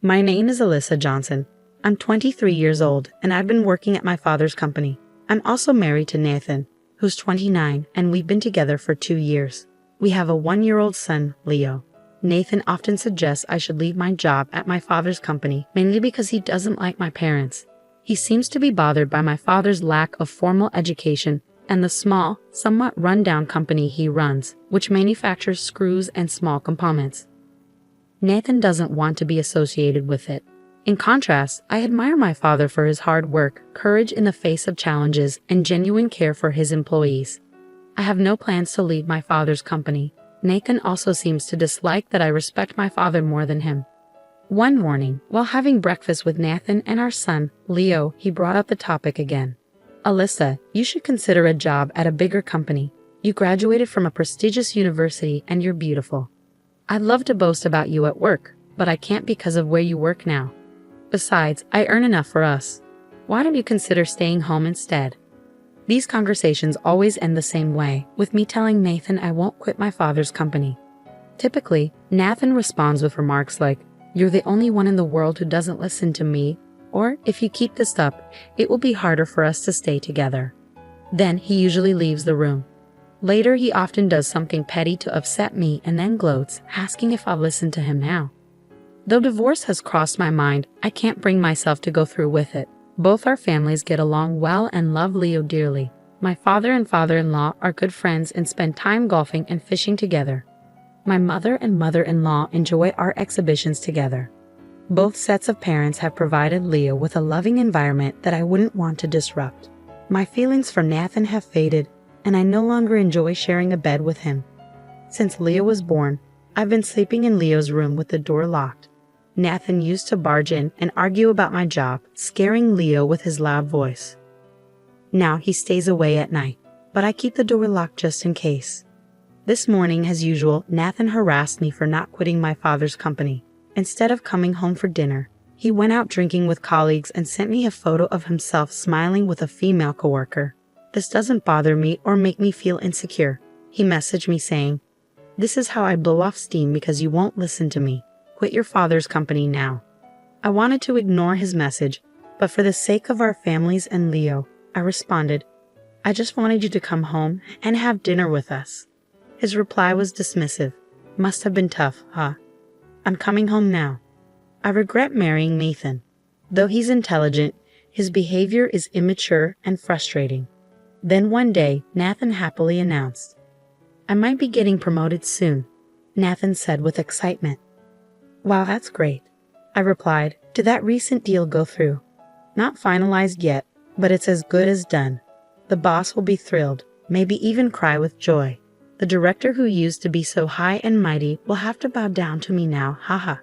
My name is Alyssa Johnson. I'm 23 years old, and I've been working at my father's company. I'm also married to Nathan, who's 29, and we've been together for 2 years. We have a 1-year-old son, Leo. Nathan often suggests I should leave my job at my father's company, mainly because he doesn't like my parents. He seems to be bothered by my father's lack of formal education and the small, somewhat run-down company he runs, which manufactures screws and small components. Nathan doesn't want to be associated with it. In contrast, I admire my father for his hard work, courage in the face of challenges, and genuine care for his employees. I have no plans to leave my father's company. Nathan also seems to dislike that I respect my father more than him. One morning, while having breakfast with Nathan and our son, Leo, he brought up the topic again. Alyssa, you should consider a job at a bigger company. You graduated from a prestigious university and you're beautiful. I'd love to boast about you at work, but I can't because of where you work now. Besides, I earn enough for us. Why don't you consider staying home instead? These conversations always end the same way, with me telling Nathan I won't quit my father's company. Typically, Nathan responds with remarks like, "You're the only one in the world who doesn't listen to me," or, "If you keep this up, it will be harder for us to stay together." Then he usually leaves the room. Later, he often does something petty to upset me and then gloats, asking if I'll listen to him now. Though divorce has crossed my mind, I can't bring myself to go through with it. Both our families get along well and love Leo dearly. My father and father-in-law are good friends and spend time golfing and fishing together. My mother and mother-in-law enjoy art exhibitions together. Both sets of parents have provided Leo with a loving environment that I wouldn't want to disrupt. My feelings for Nathan have faded, and I no longer enjoy sharing a bed with him. Since Leo was born, I've been sleeping in Leo's room with the door locked. Nathan used to barge in and argue about my job, scaring Leo with his loud voice. Now he stays away at night, but I keep the door locked just in case. This morning, as usual, Nathan harassed me for not quitting my father's company. Instead of coming home for dinner, he went out drinking with colleagues and sent me a photo of himself smiling with a female coworker. This doesn't bother me or make me feel insecure. He messaged me saying, "This is how I blow off steam because you won't listen to me. Quit your father's company now." I wanted to ignore his message, but for the sake of our families and Leo, I responded, "I just wanted you to come home and have dinner with us." His reply was dismissive. "Must have been tough, huh? I'm coming home now." I regret marrying Nathan. Though he's intelligent, his behavior is immature and frustrating. Then one day, Nathan happily announced, "I might be getting promoted soon," Nathan said with excitement. "Wow, that's great." I replied, "Did that recent deal go through?" "Not finalized yet, but it's as good as done. The boss will be thrilled, maybe even cry with joy. The director who used to be so high and mighty will have to bow down to me now, haha."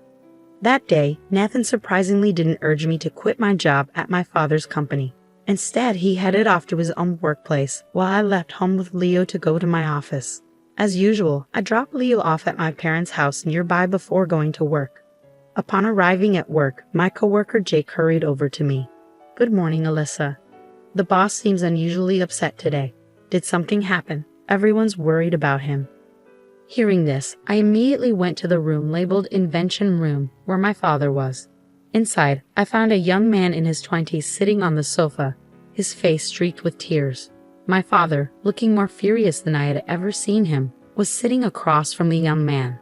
That day, Nathan surprisingly didn't urge me to quit my job at my father's company. Instead, he headed off to his own workplace while I left home with Leo to go to my office. As usual, I dropped Leo off at my parents' house nearby before going to work. Upon arriving at work, my coworker Jake hurried over to me. "Good morning, Alyssa. The boss seems unusually upset today. Did something happen? Everyone's worried about him." Hearing this, I immediately went to the room labeled Invention Room, where my father was. Inside, I found a young man in his 20s sitting on the sofa, his face streaked with tears. My father, looking more furious than I had ever seen him, was sitting across from the young man.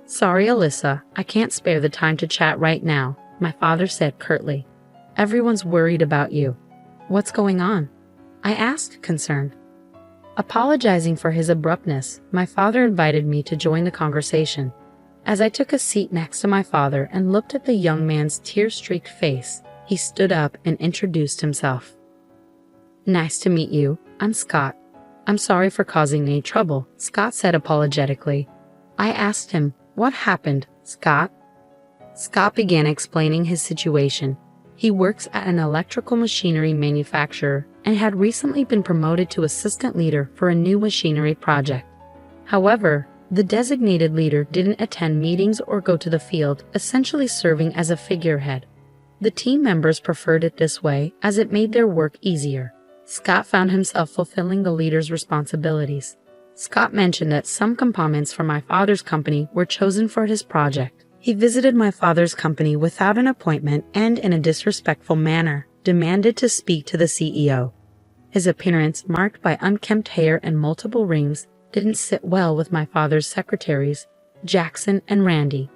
"Sorry, Alyssa, I can't spare the time to chat right now," my father said curtly. "Everyone's worried about you." "What's going on?" I asked, concerned. Apologizing for his abruptness, my father invited me to join the conversation. As I took a seat next to my father and looked at the young man's tear-streaked face, he stood up and introduced himself. "Nice to meet you. I'm Scott." "I'm sorry for causing any trouble," Scott said apologetically. I asked him, "What happened, Scott?" Scott began explaining his situation. He works at an electrical machinery manufacturer and had recently been promoted to assistant leader for a new machinery project. However, the designated leader didn't attend meetings or go to the field, essentially serving as a figurehead. The team members preferred it this way as it made their work easier. Scott found himself fulfilling the leader's responsibilities. Scott mentioned that some components from my father's company were chosen for his project. He visited my father's company without an appointment and in a disrespectful manner demanded to speak to the CEO. His appearance, marked by unkempt hair and multiple rings, didn't sit well with my father's secretaries, Jackson and Randy.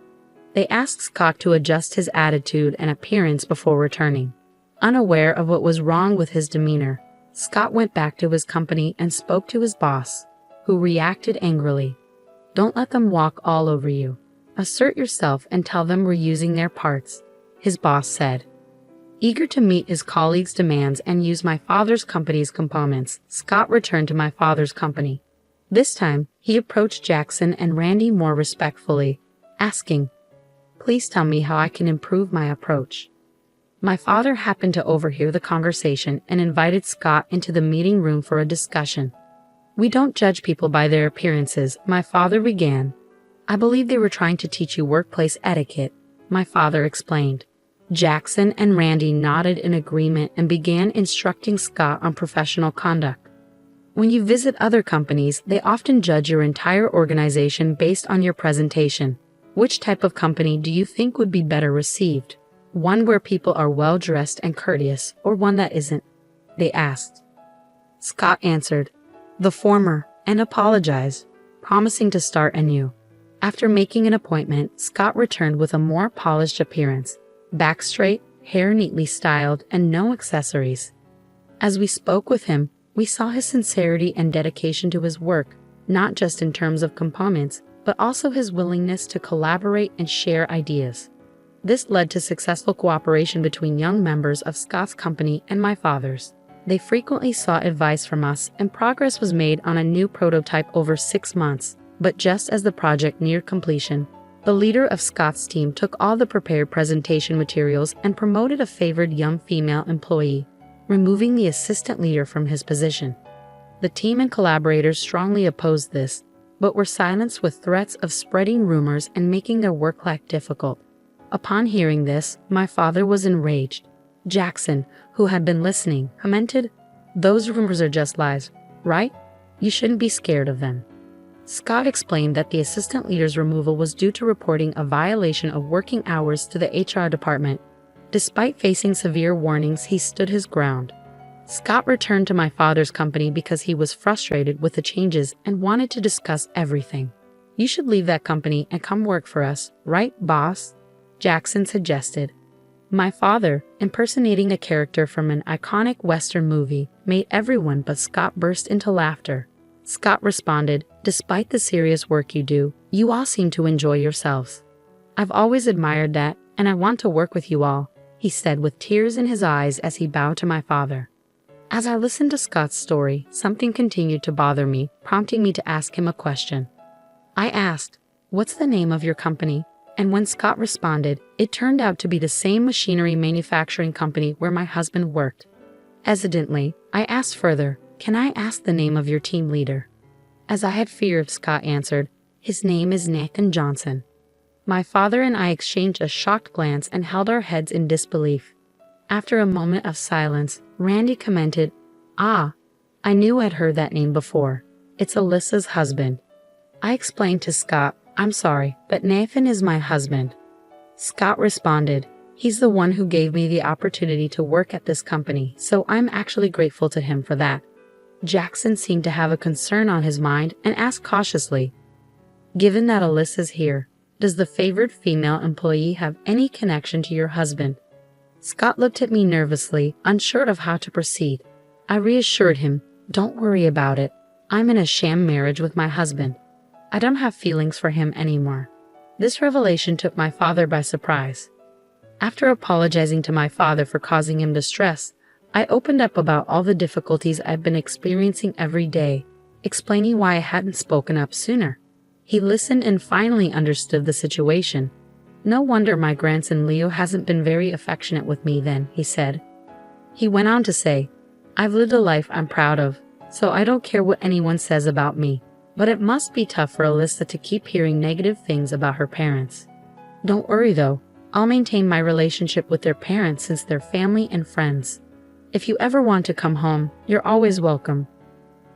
They asked Scott to adjust his attitude and appearance before returning. Unaware of what was wrong with his demeanor, Scott went back to his company and spoke to his boss, who reacted angrily. "Don't let them walk all over you. Assert yourself and tell them we're using their parts," his boss said. Eager to meet his colleagues' demands and use my father's company's components, Scott returned to my father's company. This time, he approached Jackson and Randy more respectfully, asking, "Please tell me how I can improve my approach." My father happened to overhear the conversation and invited Scott into the meeting room for a discussion. "We don't judge people by their appearances," my father began. "I believe they were trying to teach you workplace etiquette," my father explained. Jackson and Randy nodded in agreement and began instructing Scott on professional conduct. "When you visit other companies, they often judge your entire organization based on your presentation. Which type of company do you think would be better received? One where people are well-dressed and courteous, or one that isn't?" they asked. Scott answered, "The former," and apologized, promising to start anew. After making an appointment, Scott returned with a more polished appearance. Back straight, hair neatly styled, and no accessories. As we spoke with him, we saw his sincerity and dedication to his work, not just in terms of components, but also his willingness to collaborate and share ideas. This led to successful cooperation between young members of Scott's company and my father's. They frequently sought advice from us, and progress was made on a new prototype over 6 months. But just as the project neared completion, the leader of Scott's team took all the prepared presentation materials and promoted a favored young female employee, removing the assistant leader from his position. The team and collaborators strongly opposed this, but were silenced with threats of spreading rumors and making their work life difficult. Upon hearing this, my father was enraged. Jackson, who had been listening, commented, "Those rumors are just lies, right? You shouldn't be scared of them." Scott explained that the assistant leader's removal was due to reporting a violation of working hours to the HR department. Despite facing severe warnings, he stood his ground. Scott returned to my father's company because he was frustrated with the changes and wanted to discuss everything. "You should leave that company and come work for us, right, boss?" Jackson suggested. My father, impersonating a character from an iconic Western movie, made everyone but Scott burst into laughter. Scott responded, "Despite the serious work you do, you all seem to enjoy yourselves. I've always admired that, and I want to work with you all," he said with tears in his eyes as he bowed to my father. As I listened to Scott's story, something continued to bother me, prompting me to ask him a question. I asked, "What's the name of your company?" And when Scott responded, it turned out to be the same machinery manufacturing company where my husband worked. Hesitantly, I asked further, "Can I ask the name of your team leader?" As I had feared, Scott answered, "His name is Nathan Johnson." My father and I exchanged a shocked glance and held our heads in disbelief. After a moment of silence, Randy commented, "Ah, I knew I'd heard that name before. It's Alyssa's husband." I explained to Scott, "I'm sorry, but Nathan is my husband." Scott responded, "He's the one who gave me the opportunity to work at this company, so I'm actually grateful to him for that." Jackson seemed to have a concern on his mind and asked cautiously, "Given that Alyssa's here, does the favored female employee have any connection to your husband?" Scott looked at me nervously, unsure of how to proceed. I reassured him, "Don't worry about it. I'm in a sham marriage with my husband. I don't have feelings for him anymore." This revelation took my father by surprise. After apologizing to my father for causing him distress, I opened up about all the difficulties I've been experiencing every day, explaining why I hadn't spoken up sooner. He listened and finally understood the situation. "No wonder my grandson Leo hasn't been very affectionate with me then," he said. He went on to say, "I've lived a life I'm proud of, so I don't care what anyone says about me. But it must be tough for Alyssa to keep hearing negative things about her parents. Don't worry though, I'll maintain my relationship with their parents since they're family and friends. If you ever want to come home, you're always welcome."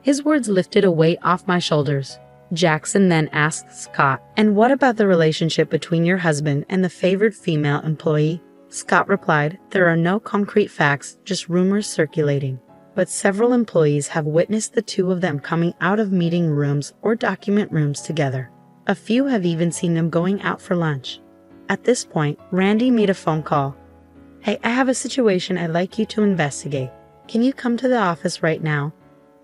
His words lifted a weight off my shoulders. Jackson then asked Scott, "And what about the relationship between your husband and the favored female employee?" Scott replied, "There are no concrete facts, just rumors circulating. But several employees have witnessed the two of them coming out of meeting rooms or document rooms together. A few have even seen them going out for lunch." At this point, Randy made a phone call. "Hey, I have a situation I'd like you to investigate. Can you come to the office right now?"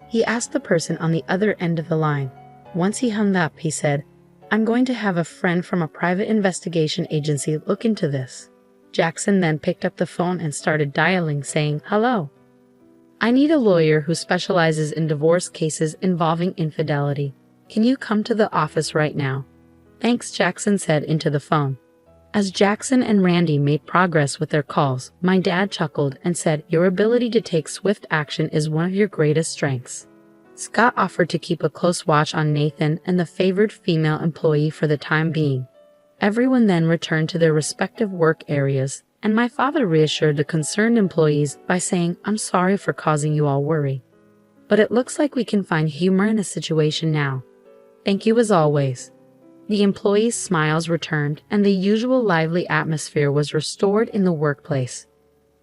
He asked the person on the other end of the line. Once he hung up, he said, "I'm going to have a friend from a private investigation agency look into this." Jackson then picked up the phone and started dialing, saying, "Hello. I need a lawyer who specializes in divorce cases involving infidelity. Can you come to the office right now?" "Thanks," Jackson said into the phone. As Jackson and Randy made progress with their calls, my dad chuckled and said, "Your ability to take swift action is one of your greatest strengths." Scott offered to keep a close watch on Nathan and the favored female employee for the time being. Everyone then returned to their respective work areas, and my father reassured the concerned employees by saying, "I'm sorry for causing you all worry. But it looks like we can find humor in a situation now. Thank you as always." The employees' smiles returned, and the usual lively atmosphere was restored in the workplace.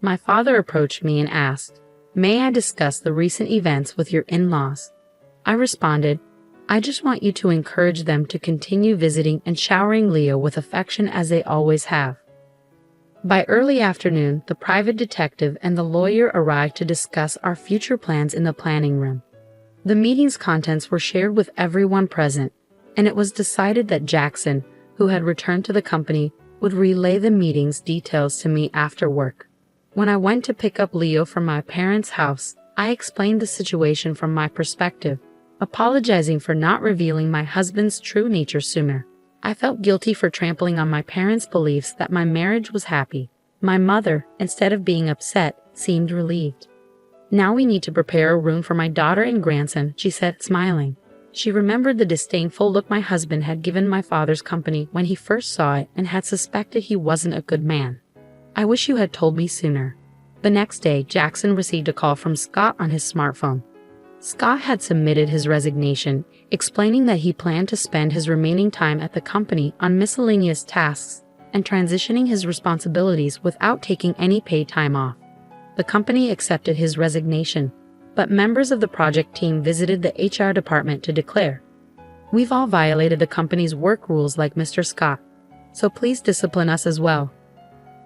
My father approached me and asked, "May I discuss the recent events with your in-laws?" I responded, "I just want you to encourage them to continue visiting and showering Leo with affection as they always have." By early afternoon, the private detective and the lawyer arrived to discuss our future plans in the planning room. The meeting's contents were shared with everyone present, and it was decided that Jackson, who had returned to the company, would relay the meeting's details to me after work. When I went to pick up Leo from my parents' house, I explained the situation from my perspective, apologizing for not revealing my husband's true nature sooner. I felt guilty for trampling on my parents' beliefs that my marriage was happy. My mother, instead of being upset, seemed relieved. "Now we need to prepare a room for my daughter and grandson," she said, smiling. She remembered the disdainful look my husband had given my father's company when he first saw it and had suspected he wasn't a good man. "I wish you had told me sooner." The next day, Jackson received a call from Scott on his smartphone. Scott had submitted his resignation, explaining that he planned to spend his remaining time at the company on miscellaneous tasks and transitioning his responsibilities without taking any paid time off. The company accepted his resignation, but members of the project team visited the HR department to declare, "We've all violated the company's work rules like Mr. Scott, so please discipline us as well."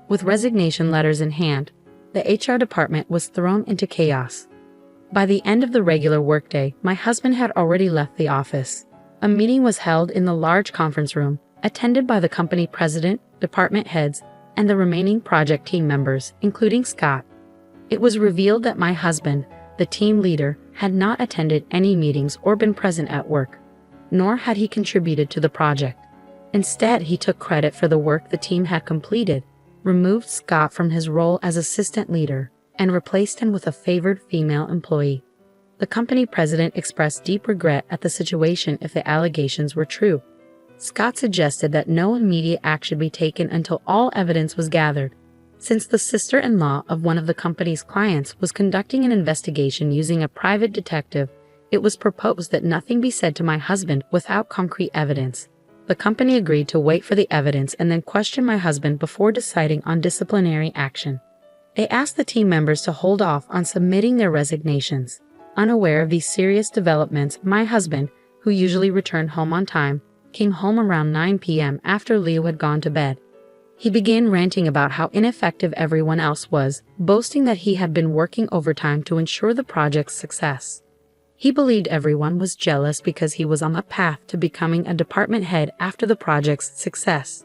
With resignation letters in hand, the HR department was thrown into chaos. By the end of the regular workday, my husband had already left the office. A meeting was held in the large conference room, attended by the company president, department heads, and the remaining project team members, including Scott. It was revealed that my husband, the team leader, had not attended any meetings or been present at work, nor had he contributed to the project. Instead, he took credit for the work the team had completed, removed Scott from his role as assistant leader, and replaced him with a favored female employee. The company president expressed deep regret at the situation if the allegations were true. Scott suggested that no immediate action be taken until all evidence was gathered. Since the sister-in-law of one of the company's clients was conducting an investigation using a private detective, it was proposed that nothing be said to my husband without concrete evidence. The company agreed to wait for the evidence and then question my husband before deciding on disciplinary action. They asked the team members to hold off on submitting their resignations. Unaware of these serious developments, my husband, who usually returned home on time, came home around 9 p.m. after Leo had gone to bed. He began ranting about how ineffective everyone else was, boasting that he had been working overtime to ensure the project's success. He believed everyone was jealous because he was on the path to becoming a department head after the project's success.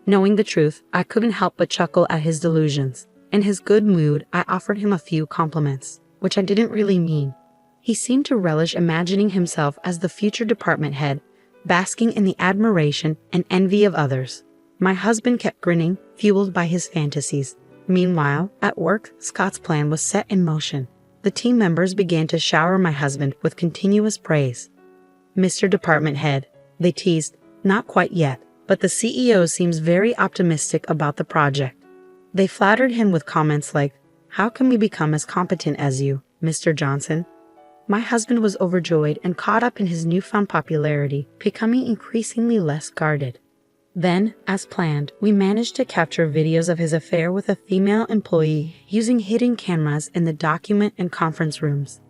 Knowing the truth, I couldn't help but chuckle at his delusions. In his good mood, I offered him a few compliments, which I didn't really mean. He seemed to relish imagining himself as the future department head, basking in the admiration and envy of others. My husband kept grinning, fueled by his fantasies. Meanwhile, at work, Scott's plan was set in motion. The team members began to shower my husband with continuous praise. "Mr. Department Head," they teased, "not quite yet, but the CEO seems very optimistic about the project." They flattered him with comments like, "How can we become as competent as you, Mr. Johnson?" My husband was overjoyed and caught up in his newfound popularity, becoming increasingly less guarded. Then, as planned, we managed to capture videos of his affair with a female employee using hidden cameras in the document and conference rooms.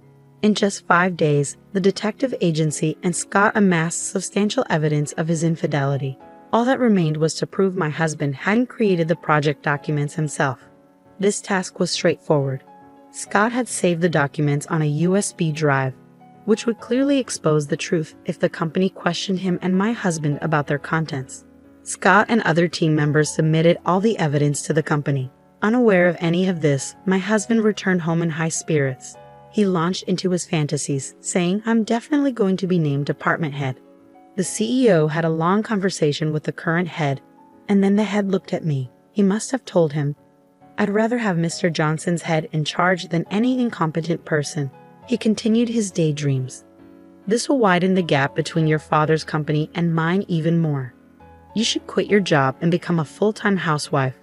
In just 5 days, the detective agency and Scott amassed substantial evidence of his infidelity. All that remained was to prove my husband hadn't created the project documents himself. This task was straightforward. Scott had saved the documents on a USB drive, which would clearly expose the truth if the company questioned him and my husband about their contents. Scott and other team members submitted all the evidence to the company. Unaware of any of this, my husband returned home in high spirits. He launched into his fantasies, saying, "I'm definitely going to be named department head." The CEO had a long conversation with the current head, and then the head looked at me. He must have told him, "I'd rather have Mr. Johnson's head in charge than any incompetent person." He continued his daydreams. "This will widen the gap between your father's company and mine even more. You should quit your job and become a full-time housewife.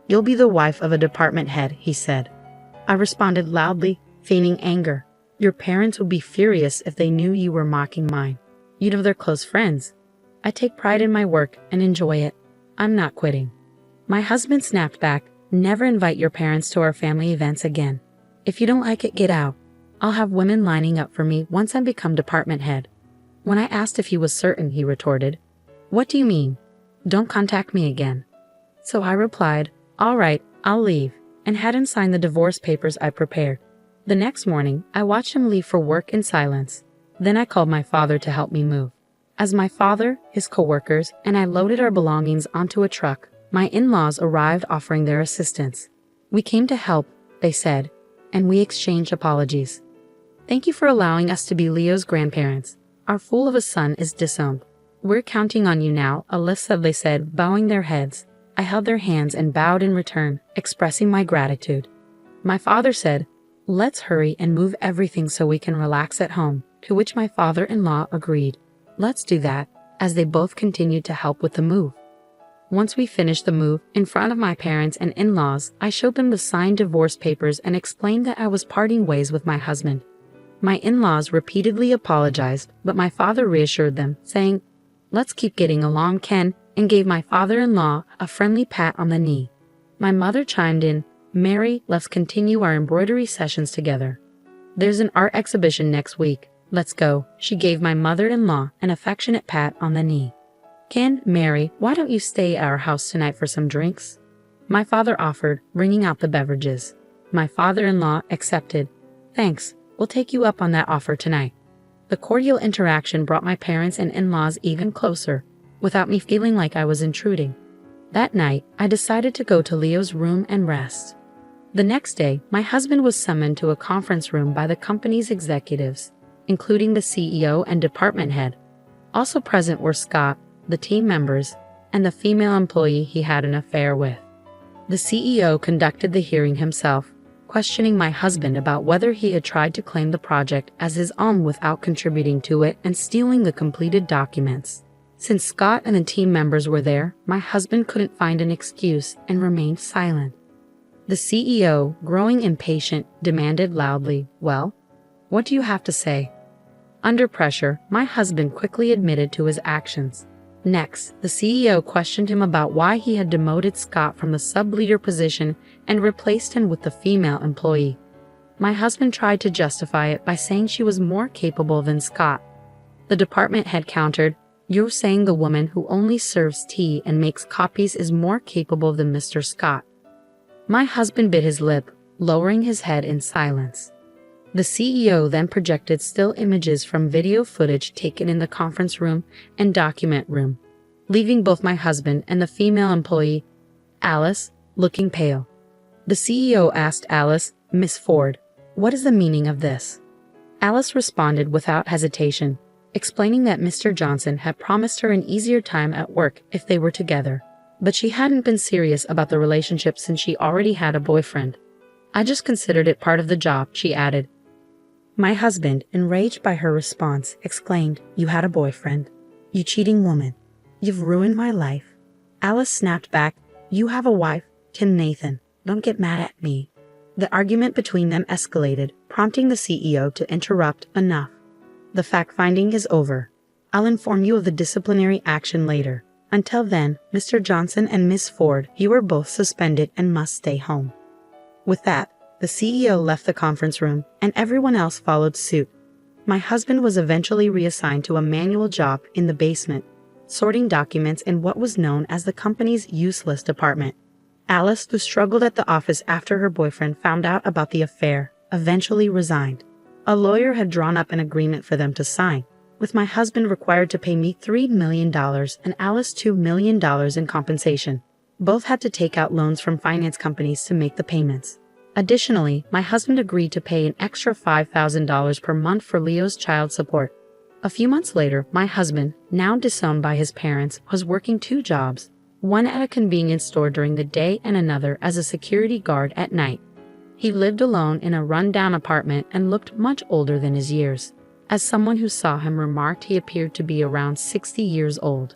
You'll be the wife of a department head," he said. I responded loudly, feigning anger. "Your parents would be furious if they knew you were mocking mine. You'd have their close friends. I take pride in my work and enjoy it. I'm not quitting." My husband snapped back, "Never invite your parents to our family events again. If you don't like it, get out. I'll have women lining up for me once I become department head." When I asked if he was certain, he retorted, "What do you mean? Don't contact me again." So I replied, "All right, I'll leave," and hadn't signed the divorce papers I prepared. The next morning, I watched him leave for work in silence. Then I called my father to help me move. As my father, his coworkers, and I loaded our belongings onto a truck, my in-laws arrived offering their assistance. "We came to help," they said, and we exchanged apologies. "Thank you for allowing us to be Leo's grandparents. Our fool of a son is disowned. We're counting on you now," Alyssa, they said, bowing their heads. I held their hands and bowed in return, expressing my gratitude. My father said, "Let's hurry and move everything so we can relax at home," to which my father-in-law agreed. "Let's do that," as they both continued to help with the move. Once we finished the move, in front of my parents and in-laws, I showed them the signed divorce papers and explained that I was parting ways with my husband. My in-laws repeatedly apologized, but my father reassured them, saying, "Let's keep getting along, Ken," and gave my father-in-law a friendly pat on the knee. My mother chimed in, "Mary, let's continue our embroidery sessions together. There's an art exhibition next week. Let's go." She gave my mother-in-law an affectionate pat on the knee. "Ken, Mary, why don't you stay at our house tonight for some drinks?" My father offered, bringing out the beverages. My father-in-law accepted. "Thanks, we'll take you up on that offer tonight." The cordial interaction brought my parents and in-laws even closer, without me feeling like I was intruding. That night, I decided to go to Leo's room and rest. The next day, my husband was summoned to a conference room by the company's executives, including the CEO and department head. Also present were Scott, the team members, and the female employee he had an affair with. The CEO conducted the hearing himself, questioning my husband about whether he had tried to claim the project as his own without contributing to it and stealing the completed documents. Since Scott and the team members were there, my husband couldn't find an excuse and remained silent. The CEO, growing impatient, demanded loudly, "Well, what do you have to say?" Under pressure, my husband quickly admitted to his actions. Next, the CEO questioned him about why he had demoted Scott from the sub-leader position and replaced him with the female employee. My husband tried to justify it by saying she was more capable than Scott. The department head countered, "You're saying the woman who only serves tea and makes copies is more capable than Mr. Scott." My husband bit his lip, lowering his head in silence. The CEO then projected still images from video footage taken in the conference room and document room, leaving both my husband and the female employee, Alice, looking pale. The CEO asked Alice, "Miss Ford, what is the meaning of this?" Alice responded without hesitation, explaining that Mr. Johnson had promised her an easier time at work if they were together, but she hadn't been serious about the relationship since she already had a boyfriend. "I just considered it part of the job," she added. My husband, enraged by her response, exclaimed, "You had a boyfriend? You cheating woman. You've ruined my life." Alice snapped back, "You have a wife, Tim Nathan. Don't get mad at me." The argument between them escalated, prompting the CEO to interrupt. Enough. The fact-finding is over. I'll inform you of the disciplinary action later. Until then, Mr. Johnson and Miss Ford, you are both suspended and must stay home." With that, the CEO left the conference room, and everyone else followed suit. My husband was eventually reassigned to a manual job in the basement, sorting documents in what was known as the company's useless department. Alice, who struggled at the office after her boyfriend found out about the affair, eventually resigned. A lawyer had drawn up an agreement for them to sign, with my husband required to pay me $3 million and Alice $2 million in compensation. Both had to take out loans from finance companies to make the payments. Additionally, my husband agreed to pay an extra $5,000 per month for Leo's child support. A few months later, my husband, now disowned by his parents, was working 2 jobs, one at a convenience store during the day and another as a security guard at night. He lived alone in a run-down apartment and looked much older than his years. As someone who saw him remarked, he appeared to be around 60 years old.